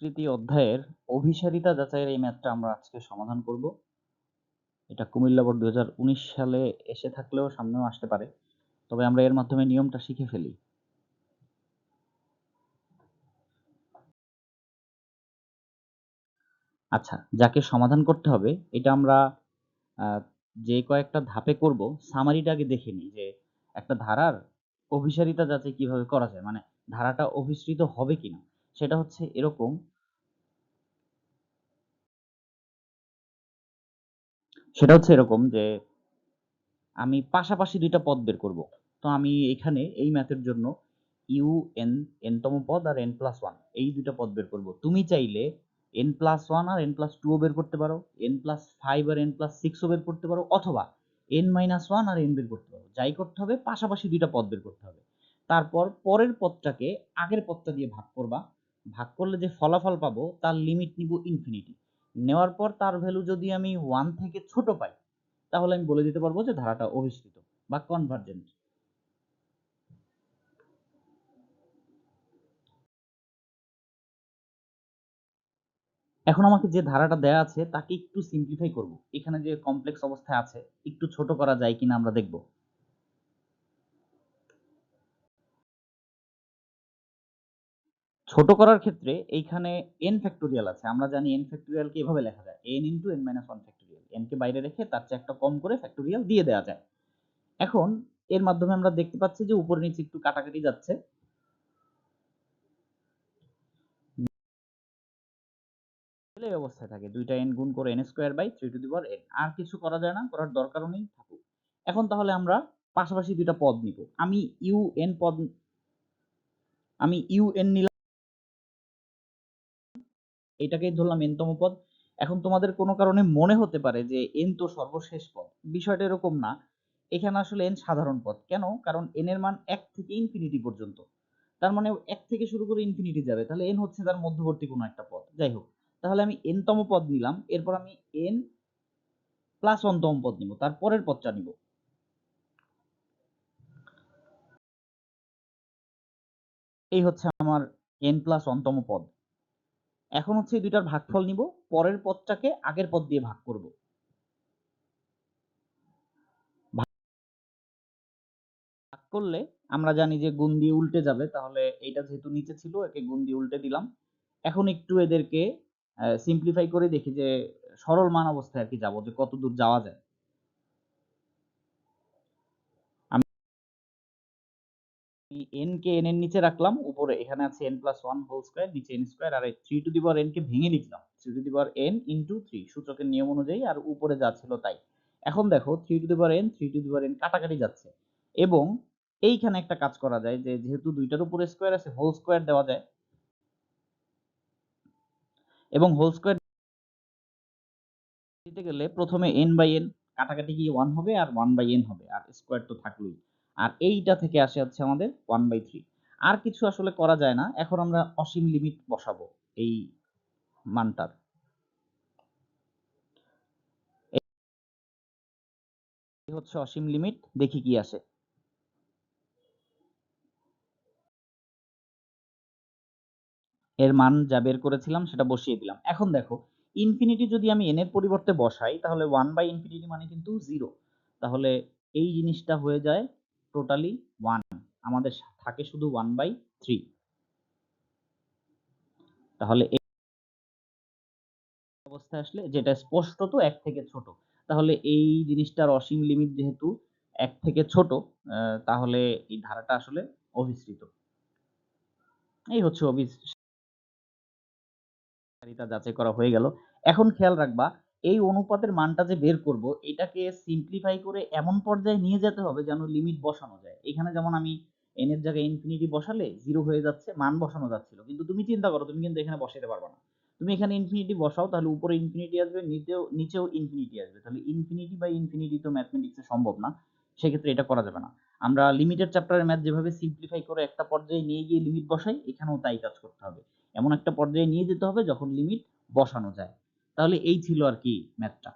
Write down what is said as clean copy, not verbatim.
তৃতীয় অধ্যায়ের অভিসারিতা যাচাইয়ের এই ম্যাথটা আমরা আজকে সমাধান করব। এটা কুমিল্লা বোর্ড 2019 সালে এসে থাকলেও সামনেও আসতে পারে, তবে আমরা এর মাধ্যমে নিয়মটা শিখে ফেলি। আচ্ছা, যাকে সমাধান করতে হবে এটা আমরা যে কয়েকটা ধাপে করব সামারিটা আগে দেখে নিই যে একটা ধারার অভিসারিতা যাচাই কিভাবে করা যায়, মানে ধারাটা অভিসৃত হবে কিনা। সেটা হচ্ছে এরকম, যে আমি পাশাপাশি দুইটা পদ বের করব। তো আমি এখানে এই ম্যাথের জন্য ইউ এন এনতম পদ আর এন প্লাস ওয়ান এই দুইটা পদ বের করব। তুমি চাইলে এন প্লাস ওয়ান আর এন প্লাস টুও বের করতে পারো, এন প্লাস ফাইভ আর এন প্লাস সিক্সও বের করতে পারো, অথবা এন মাইনাস ওয়ান আর এন বের করতে পারো। যাই করতে হবে, পাশাপাশি দুইটা পদ বের করতে হবে। তারপর পরের পদটাকে আগের পদটা দিয়ে ভাগ করবা। ভাগ করলে যে ফলাফল পাবো তার লিমিট নিব ইনফিনিটি। নেওয়ার পর তার ভ্যালু যদি আমি ওয়ান থেকে ছোট পাই, তাহলে আমি বলে দিতে পারবো যে ধারাটা অভিসৃত বা কনভার্জেন্ট। এখন আমাকে যে ধারাটা দেয়া আছে তাকে একটু সিম্পলিফাই করব। এখানে যে কমপ্লেক্স অবস্থায় আছে একটু ছোট করা যায় কিনা আমরা দেখব। ছোট করার ক্ষেত্রে এইখানে n ফ্যাক্টোরিয়াল আছে। আমরা জানি n ফ্যাক্টোরিয়ালকে এভাবে লেখা যায় n into n minus one factorial. n কে বাইরে রেখে তার চেয়ে একটা কম করে ফ্যাক্টোরিয়াল দিয়ে দেওয়া যায়। এখন এর মাধ্যমে আমরা দেখতে পাচ্ছি যে উপর নিচে একটু কাটাকাটি যাচ্ছে। এই অবস্থায় থাকে, দুইটা n গুণ করে n square by 3 to the power n। আর কিছু করা যায় না, করার দরকারও নেই, থাকুক। এখন তাহলে আমরা পাশাপাশি দুইটা পদ নিব। আমি un নিলাম, এটাকেই ধরলাম n তম পদ। এখন তোমাদের কোনো কারণে মনে হতে পারে যে n তো সর্বশেষ পদ। বিষয়টা এরকম না। এখানে আসলে n সাধারণ পদ। কেন? কারণ n এর মান 1 থেকে ইনফিনিটি পর্যন্ত। তার মানে 1 থেকে শুরু করে ইনফিনিটি যাবে। তাহলে n হচ্ছে তার মধ্যবর্তী কোনো একটা পদ। যাই হোক, তাহলে আমি n তম পদ নিলাম, এরপর আমি n প্লাস 1 তম পদ নিব, তার পরের পদটা নিব। এই হচ্ছে আমার n প্লাস 1 তম পদ। এখন হচ্ছে এই দুইটার ভাগফল নিব, পরের পদটাকে আগের পদ দিয়ে ভাগ করব। ভাগ করলে আমরা জানি যে গুণ দিয়ে উল্টে যাবে, তাহলে এইটা যেহেতু নিচে ছিল একে গুণ দিয়ে উল্টে দিলাম। এখন একটু এদেরকে সিম্পলিফাই করে দেখি যে সরল মান অবস্থায় আর কি যাবো, যে কত দূর যাওয়া যায়। আমি n কে n এর নিচে রাখলাম, উপরে এখানে আছে n plus one whole square, নিচে n স্কয়ার, আর এই 3 টু দি পাওয়ার n কে ভেঙে লিখলাম 3 to the power n into 3 সূচকের নিয়ম অনুযায়ী, আর উপরে যা ছিল তাই। এখন দেখো 3 to the power n 3 to the power n কাটাকাটি যাচ্ছে, এবং এইখানে একটা কাজ করা যায় যে যেহেতু দুইটার উপরে স্কয়ার আছে হোল স্কয়ার দেওয়া যায়, এবং হোল স্কয়ার দিতে গেলে প্রথমে n বাই n কাটাকাটি গিয়ে 1 হবে, আর 1 বাই n হবে, আর স্কয়ার তো থাকলোই। আর এইটা থেকে আসে হচ্ছে আমাদের 1 বাই 3। আর কিছু আসলে করা যায় না। এখন আমরা অসীম লিমিট বসাবো এই মানটার। এই হচ্ছে অসীম লিমিট, দেখি কি আসে। এর মান যা বের করেছিলাম সেটা বসিয়ে দিলাম। এখন দেখো, ইনফিনিটি যদি আমি n এর পরিবর্তে বসাই তাহলে 1 বাই ইনফিনিটি মানে কিন্তু 0। তাহলে এই জিনিসটা হয়ে যায় টোটালি 1, আমাদের থাকে শুধু 1 বাই 3। তাহলে এই অবস্থায় আসলে যেটা স্পষ্টত 1 থেকে ছোট, তাহলে এই জিনিসটার অসীম লিমিট যেহেতু 1 থেকে ছোট, তাহলে এই ধারাটা আসলে অভিসৃত। এই হচ্ছে অভিসারিতা যাচাই করা হয়ে গেল। এখন খেয়াল রাখবা, এই অনুপাতের মানটা যে বের করব এটাকে সিম্পলিফাই করে এমন পর্যায়ে নিয়ে যেতে হবে যেন লিমিট বসানো যায়। এখানে যেমন আমি n এর জায়গায় ইনফিনিটি বসালে 0 হয়ে যাচ্ছে, মান বসানো যাচ্ছিল, কিন্তু তুমি চিন্তা করো তুমি কিন্তু এখানে বসাতে পারবে না। তুমি এখানে ইনফিনিটি বসাও, তাহলে উপরে ইনফিনিটি আসবে, নিচেও ইনফিনিটি আসবে, তাহলে ইনফিনিটি বাই ইনফিনিটি তো ম্যাথমেটিক্সে সম্ভব না। সেক্ষেত্রে এটা করা যাবে না। আমরা লিমিটেড চ্যাপ্টারের ম্যাথ যেভাবে সিম্পলিফাই করে একটা পর্যায়ে নিয়ে গিয়ে লিমিট বসাই, এখানেও তাই কাজ করতে হবে। এমন একটা পর্যায়ে নিয়ে যেতে হবে যখন লিমিট বসানো যায়। তাহলে এই ছিল আর কি ম্যাথটা।